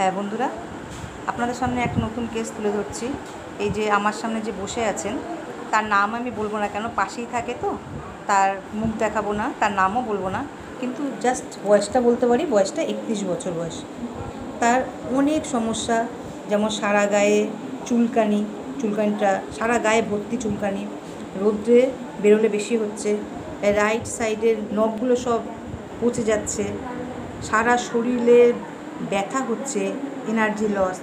হ্যাঁ বন্ধুরা, আপনাদের সামনে একটা নতুন কেস তুলে ধরছি। এই যে আমার সামনে যে বসে আছেন, তার নাম আমি বলবো না, কেন পাশেই থাকে তো। তার মুখ দেখাবো না, তার নামও বলবো না, কিন্তু জাস্ট বয়সটা বলতে পারি। বয়সটা 31 বছর বয়স। তার অনেক সমস্যা, যেমন সারা গায়ে চুলকানি, চুলকানিটা সারা গায়ে ভর্তি চুলকানি, রৌদ্রে বেরোলে বেশি হচ্ছে, রাইট সাইডের নখগুলো সব পচে যাচ্ছে, সারা শরীরে ব্যথা হচ্ছে, এনার্জি লস।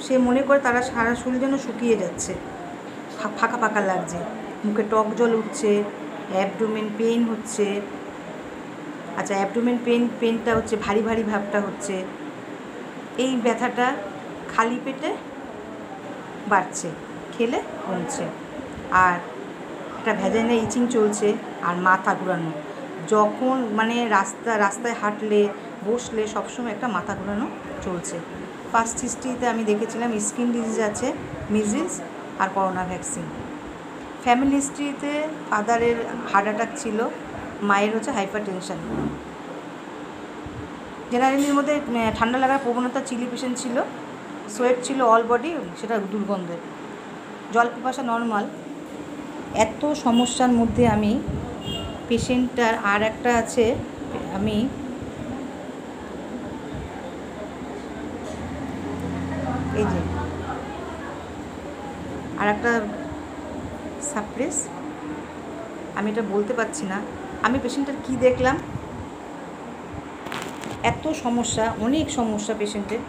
সে মনে করে তারা সারা শরীর যেন শুকিয়ে যাচ্ছে, ফাঁকা ফাঁকা লাগছে, মুখে টক জল উঠছে, অ্যাবডোমেন পেইন হচ্ছে। আচ্ছা, অ্যাবডোমেন পেইনটা হচ্ছে ভারী ভারী ভাবটা হচ্ছে। এই ব্যথাটা খালি পেটে বাড়ছে, খেলে কমছে। আর একটা ভ্যাজাইনা ইচিং চলছে, আর মাথা ঘুরানো। যখন রাস্তায় হাঁটলে, বসলে সবসময় একটা মাথা ঘুরানো চলছে। ফার্স্ট হিস্ট্রিতে আমি দেখেছিলাম স্কিন ডিজিজ আছে, মিজলস আর করোনা ভ্যাকসিন। ফ্যামিলি হিস্ট্রিতে ফাদারের হার্ট অ্যাটাক ছিল, মায়ের হচ্ছে হাইপার টেনশন। জেনারেলির মধ্যে ঠান্ডা লাগার প্রবণতা, চিলি পেশেন্ট ছিল, সোয়েট ছিল অল বডি, সেটা দুর্গন্ধের। জল পিপাসা নর্মাল। এত সমস্যার মধ্যে আমি পেশেন্টটার আর একটা আছে, আমি এই যে আর একটা সাপ্রেস, আমি এটা বলতে পারছি না। আমি পেশেন্টের কি দেখলাম, এত সমস্যা, অনেক সমস্যা পেশেন্টের।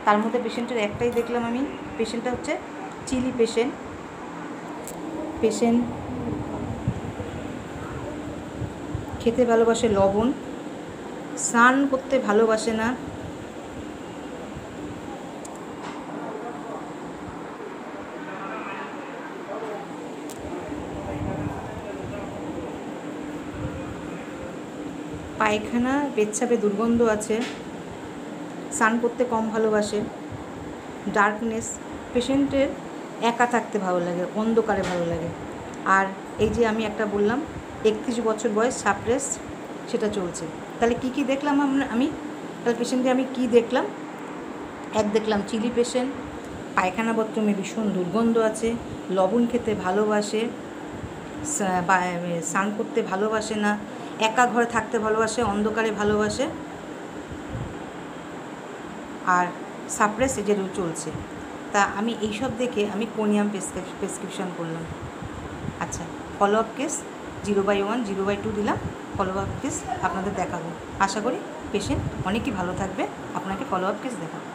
তার মধ্যে পেশেন্টের একটাই দেখলাম আমি, পেশেন্টটা হচ্ছে চিলি পেশেন্ট। পেশেন্ট খেতে ভালোবাসে লবণ, স্নান করতে ভালোবাসে না, পায়খানা পেচ্ছাপে দুর্গন্ধ আছে, স্নান করতে কম ভালোবাসে, ডার্কনেস। পেশেন্টের একা থাকতে ভালো লাগে, অন্ধকারে ভালো লাগে। আর এই যে আমি একটা বললাম 31 বছর বয়স, সাপ্রেস, সেটা চলছে। তাহলে কি দেখলাম আমি তাহলে পেশেন্টে আমি কি দেখলাম? দেখলাম চিলি পেশেন্ট, পায়খানা বাথরুমে ভীষণ দুর্গন্ধ আছে, লবণ খেতে ভালোবাসে, স্নান করতে ভালোবাসে না, একা ঘরে থাকতে ভালোবাসে, অন্ধকারে ভালোবাসে, আর সাপ্রেস যে চলছে। তা আমি এইসব দেখে আমি কোনিয়াম প্রেসক্রিপশন করলাম। আচ্ছা, ফলো আপ কেস 0/1, 0/2 দিলাম। ফলো আপ কেস আপনাদের দেখাবো। আশা করি পেশেন্ট অনেকই ভালো থাকবে, আপনাকে ফলো আপ কেস দেখাবো।